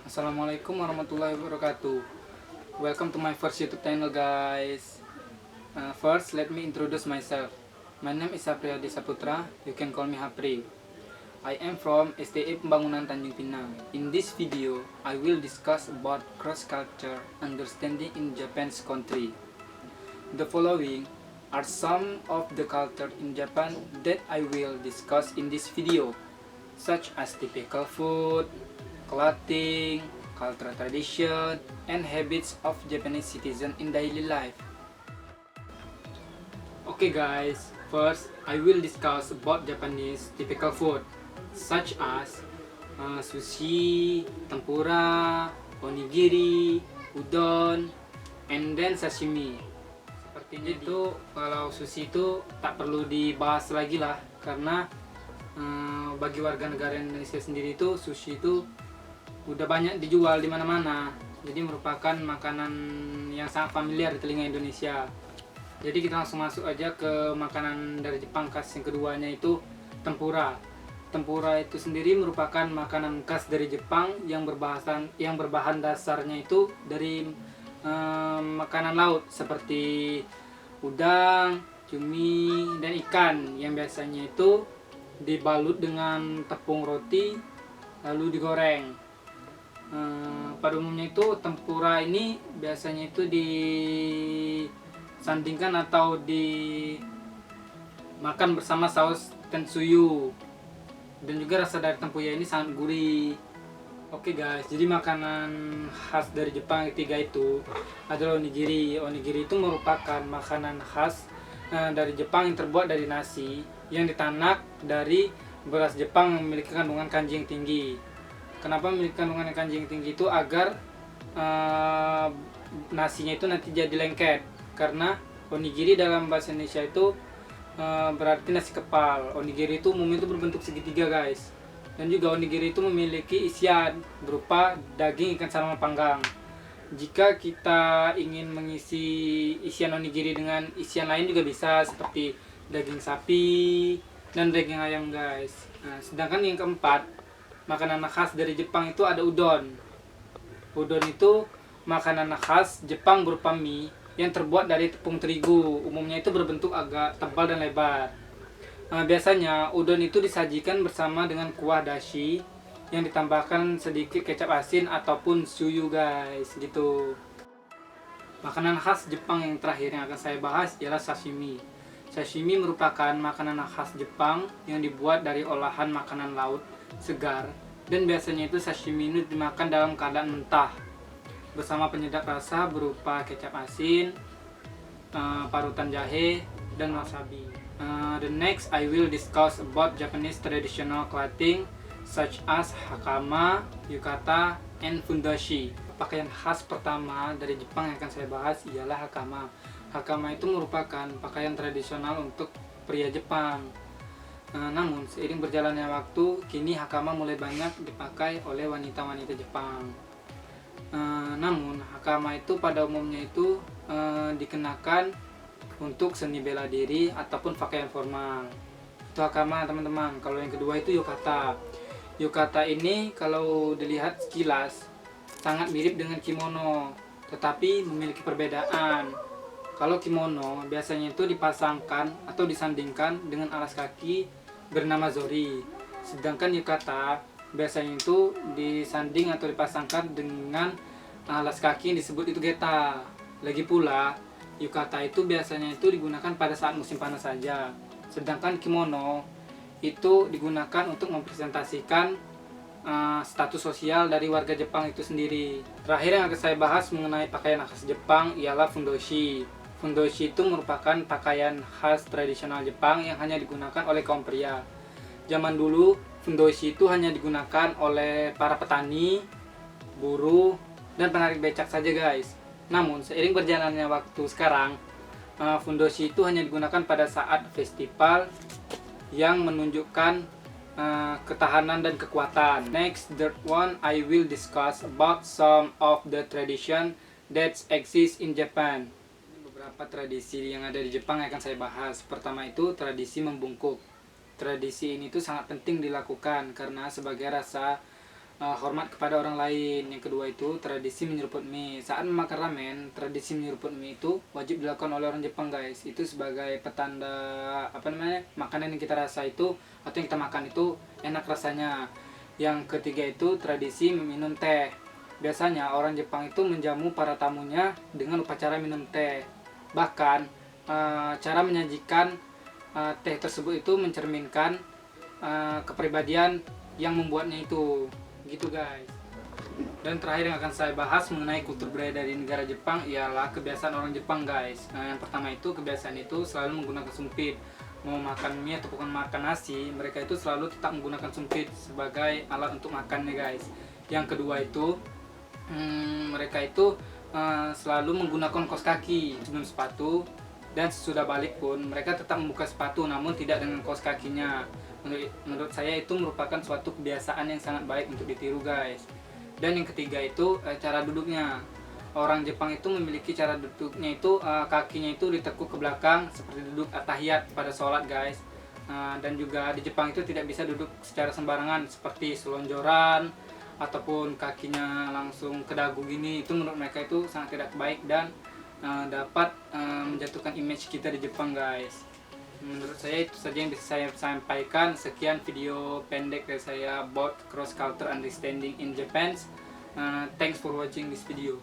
Assalamualaikum warahmatullahi wabarakatuh. Welcome to my first YouTube channel, guys. First, let me introduce myself. My name is Sapriyadi Saputra. You can call me Hapri. I am from STE Pembangunan Tanjung Pinang. In this video, I will discuss about cross-culture understanding in Japan's country. The following are some of the culture in Japan that I will discuss in this video, such as typical food, clothing, cultural tradition, and habits of Japanese citizens in daily life. Okay guys, first I will discuss about Japanese typical food, such as sushi, tempura, onigiri, udon, and then sashimi. Sepertinya itu kalau sushi itu tak perlu dibahas lagi lah, karena bagi warga negara Indonesia sendiri itu sushi itu udah banyak dijual di mana-mana. Jadi merupakan makanan yang sangat familiar di telinga Indonesia. Jadi kita langsung masuk aja ke makanan dari Jepang khas yang keduanya, itu tempura. Tempura itu sendiri merupakan makanan khas dari Jepang yang berbahan dasarnya itu dari makanan laut seperti udang, cumi, dan ikan yang biasanya itu dibalut dengan tepung roti lalu digoreng. Pada umumnya itu tempura ini biasanya itu disandingkan atau dimakan bersama saus tensuyu, dan juga rasa dari tempura ini sangat gurih. Oke guys, jadi makanan khas dari Jepang ketiga itu adalah onigiri. Onigiri itu merupakan makanan khas dari Jepang yang terbuat dari nasi yang ditanak dari beras Jepang yang memiliki kandungan kanji yang tinggi. Kenapa memiliki kandungan kanji yang tinggi itu? Agar nasinya itu nanti jadi lengket. Karena onigiri dalam bahasa Indonesia itu berarti nasi kepal. Onigiri itu umumnya itu berbentuk segitiga guys. Dan juga onigiri itu memiliki isian berupa daging ikan salmon panggang. Jika kita ingin mengisi isian onigiri dengan isian lain juga bisa, seperti daging sapi dan daging ayam guys. Nah, sedangkan yang keempat, makanan khas dari Jepang itu ada udon. Udon itu makanan khas Jepang berupa mie yang terbuat dari tepung terigu. Umumnya itu berbentuk agak tebal dan lebar. Biasanya udon itu disajikan bersama dengan kuah dashi yang ditambahkan sedikit kecap asin ataupun suyu guys, gitu. Makanan khas Jepang yang terakhir yang akan saya bahas ialah sashimi. Sashimi merupakan makanan khas Jepang yang dibuat dari olahan makanan laut segar, dan biasanya itu sashimi ini dimakan dalam keadaan mentah bersama penyedap rasa berupa kecap asin, parutan jahe, dan wasabi. The next I will discuss about Japanese traditional clothing such as hakama, yukata, and fundashi. Pakaian khas pertama dari Jepang yang akan saya bahas ialah hakama. Hakama itu merupakan pakaian tradisional untuk pria Jepang. Namun seiring berjalannya waktu, kini hakama mulai banyak dipakai oleh wanita-wanita Jepang. Namun hakama itu pada umumnya itu dikenakan untuk seni bela diri ataupun pakaian formal. Itu hakama teman-teman. Kalau yang kedua itu yukata. Yukata ini kalau dilihat sekilas sangat mirip dengan kimono, tetapi memiliki perbedaan. Kalau kimono biasanya itu dipasangkan atau disandingkan dengan alas kaki bernama zori. Sedangkan yukata biasanya itu disanding atau dipasangkan dengan alas kaki yang disebut itu geta. Lagi pula, yukata itu biasanya itu digunakan pada saat musim panas saja. Sedangkan kimono itu digunakan untuk mempresentasikan status sosial dari warga Jepang itu sendiri. Terakhir yang akan saya bahas mengenai pakaian khas Jepang ialah fundoshi. Fundoshi itu merupakan pakaian khas tradisional Jepang yang hanya digunakan oleh kaum pria. Zaman dulu, fundoshi itu hanya digunakan oleh para petani, buruh, dan penarik becak saja guys. Namun, seiring berjalannya waktu sekarang, fundoshi itu hanya digunakan pada saat festival yang menunjukkan ketahanan dan kekuatan. Next, third one, I will discuss about some of the tradition that exist in Japan. Beberapa tradisi yang ada di Jepang yang akan saya bahas. Pertama itu tradisi membungkuk. Tradisi ini tuh sangat penting dilakukan karena sebagai rasa hormat kepada orang lain. Yang kedua itu tradisi menyeruput mie. Saat memakan ramen, tradisi menyeruput mie itu wajib dilakukan oleh orang Jepang guys. Itu sebagai petanda makanan yang kita rasa itu atau yang kita makan itu enak rasanya. Yang ketiga itu tradisi meminum teh. Biasanya orang Jepang itu menjamu para tamunya dengan upacara minum teh. Bahkan cara menyajikan teh tersebut itu mencerminkan kepribadian yang membuatnya itu. Gitu guys. Dan terakhir yang akan saya bahas mengenai kultur budaya dari negara Jepang ialah kebiasaan orang Jepang guys. Yang pertama itu kebiasaan itu selalu menggunakan sumpit. Mau makan mie atau bukan makan nasi, mereka itu selalu tetap menggunakan sumpit sebagai alat untuk makannya guys. Yang kedua itu mereka itu selalu menggunakan kaos kaki sebelum sepatu, dan sesudah balik pun mereka tetap membuka sepatu namun tidak dengan kaos kakinya. Menurut saya itu merupakan suatu kebiasaan yang sangat baik untuk ditiru guys. Dan yang ketiga itu cara duduknya. Orang Jepang itu memiliki cara duduknya itu kakinya itu ditekuk ke belakang seperti duduk tahiyat pada sholat guys. Dan juga di Jepang itu tidak bisa duduk secara sembarangan seperti selonjoran ataupun kakinya langsung ke dagu gini. Itu menurut mereka itu sangat tidak baik dan dapat menjatuhkan image kita di Jepang guys. Menurut saya itu saja yang bisa saya sampaikan. Sekian video pendek dari saya about cross culture understanding in Japan. Thanks for watching this video.